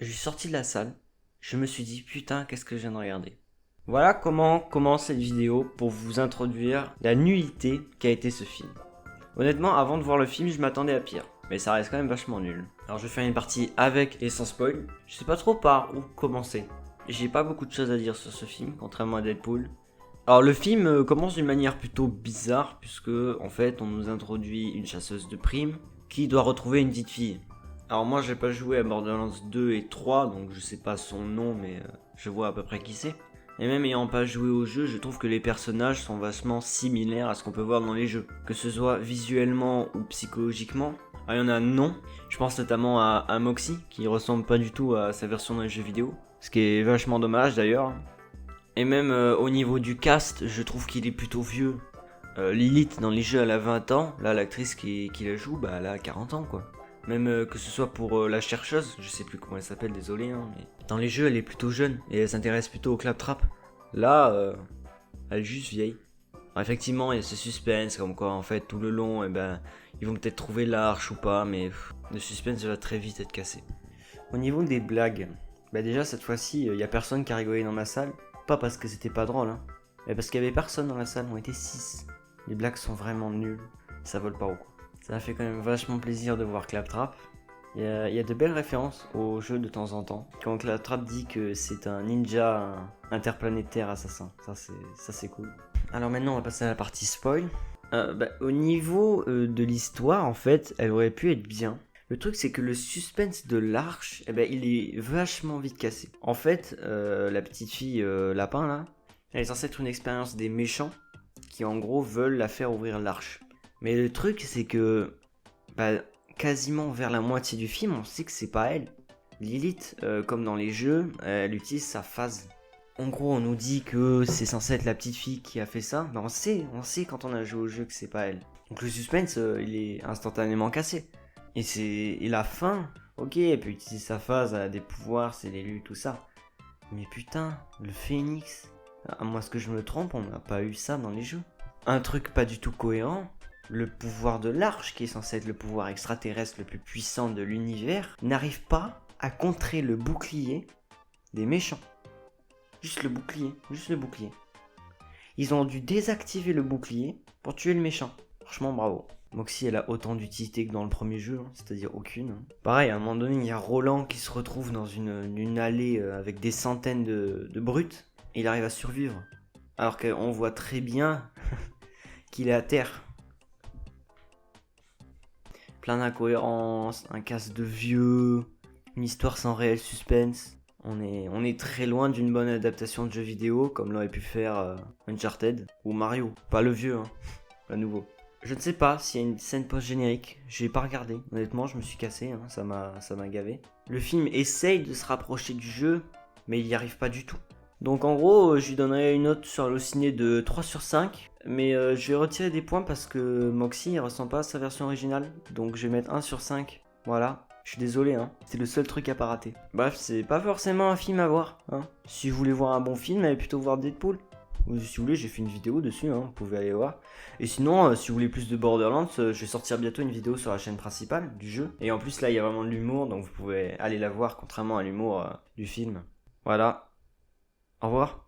Je suis sorti de la salle, je me suis dit putain qu'est-ce que je viens de regarder. Voilà comment commence cette vidéo pour vous introduire la nullité qu'a été ce film. Honnêtement, avant de voir le film, je m'attendais à pire, mais ça reste quand même vachement nul. Alors je vais faire une partie avec et sans spoil. Je sais pas trop par où commencer. J'ai pas beaucoup de choses à dire sur ce film, contrairement à Deadpool. Alors le film commence d'une manière plutôt bizarre, puisque en fait on nous introduit une chasseuse de primes qui doit retrouver une petite fille. Alors moi j'ai pas joué à Borderlands 2 et 3, donc je sais pas son nom, mais je vois à peu près qui c'est. Et même ayant pas joué au jeu, je trouve que les personnages sont vachement similaires à ce qu'on peut voir dans les jeux. Que ce soit visuellement ou psychologiquement. Ah, il y en a non. Je pense notamment à Moxie, qui ressemble pas du tout à sa version dans les jeux vidéo. Ce qui est vachement dommage d'ailleurs. Et même au niveau du cast, je trouve qu'il est plutôt vieux. Lilith dans les jeux elle a 20 ans, là l'actrice qui la joue, bah elle a 40 ans quoi. Même que ce soit pour la chercheuse, je sais plus comment elle s'appelle, désolé, hein, mais dans les jeux elle est plutôt jeune et elle s'intéresse plutôt au claptrap. Là, elle est juste vieille. Alors, effectivement, il y a ce suspense, comme quoi en fait tout le long, eh ben, ils vont peut-être trouver l'arche ou pas, mais le suspense va très vite être cassé. Au niveau des blagues, bah déjà cette fois-ci, il y a personne qui a rigolé dans ma salle. Pas parce que c'était pas drôle, hein, mais parce qu'il y avait personne dans la salle, on était 6. Les blagues sont vraiment nulles, ça vole pas haut quoi. Ça a fait quand même vachement plaisir de voir Claptrap. Il y a de belles références au jeu de temps en temps. Quand Claptrap dit que c'est un ninja interplanétaire assassin, ça c'est cool. Alors maintenant on va passer à la partie spoil. Au niveau de l'histoire en fait, elle aurait pu être bien. Le truc c'est que le suspense de l'arche, il est vachement vite cassé. En fait, la petite fille lapin là, elle est censée être une expérience des méchants qui en gros veulent la faire ouvrir l'arche. Mais le truc c'est que quasiment vers la moitié du film, on sait que c'est pas elle. Lilith, comme dans les jeux, elle utilise sa phase. En gros, on nous dit que c'est censé être la petite fille qui a fait ça. On sait quand on a joué au jeu que c'est pas elle. Donc le suspense, il est instantanément cassé. Et la fin, ok, elle peut utiliser sa phase, elle a des pouvoirs, c'est l'élu, tout ça. Mais putain, le phénix, à moins que je me trompe, on n'a pas eu ça dans les jeux. Un truc pas du tout cohérent. Le pouvoir de l'arche, qui est censé être le pouvoir extraterrestre le plus puissant de l'univers, n'arrive pas à contrer le bouclier des méchants. Juste le bouclier. Ils ont dû désactiver le bouclier pour tuer le méchant. Franchement, bravo. Moxie, elle a autant d'utilité que dans le premier jeu, hein, c'est-à-dire aucune. Pareil, à un moment donné, il y a Roland qui se retrouve dans une allée avec des centaines de brutes, et il arrive à survivre. Alors qu'on voit très bien qu'il est à terre. Plein d'incohérences, un casse de vieux, une histoire sans réel suspense. On est très loin d'une bonne adaptation de jeu vidéo comme l'aurait pu faire Uncharted ou Mario. Pas le vieux, hein, pas nouveau. Je ne sais pas s'il y a une scène post-générique, j'ai pas regardé. Honnêtement, je me suis cassé, hein, ça m'a gavé. Le film essaye de se rapprocher du jeu, mais il y arrive pas du tout. Donc en gros, je lui donnerais une note sur Allociné de 3 sur 5. Mais je vais retirer des points parce que Moxie il ressemble pas à sa version originale. Donc je vais mettre 1 sur 5. Voilà. Je suis désolé, hein. C'est le seul truc à pas rater. Bref, c'est pas forcément un film à voir, hein. Si vous voulez voir un bon film, allez plutôt voir Deadpool. Ou si vous voulez, j'ai fait une vidéo dessus, hein. Vous pouvez aller voir. Et sinon, si vous voulez plus de Borderlands, je vais sortir bientôt une vidéo sur la chaîne principale du jeu. Et en plus, là, il y a vraiment de l'humour, donc vous pouvez aller la voir, contrairement à l'humour du film. Voilà. Au revoir.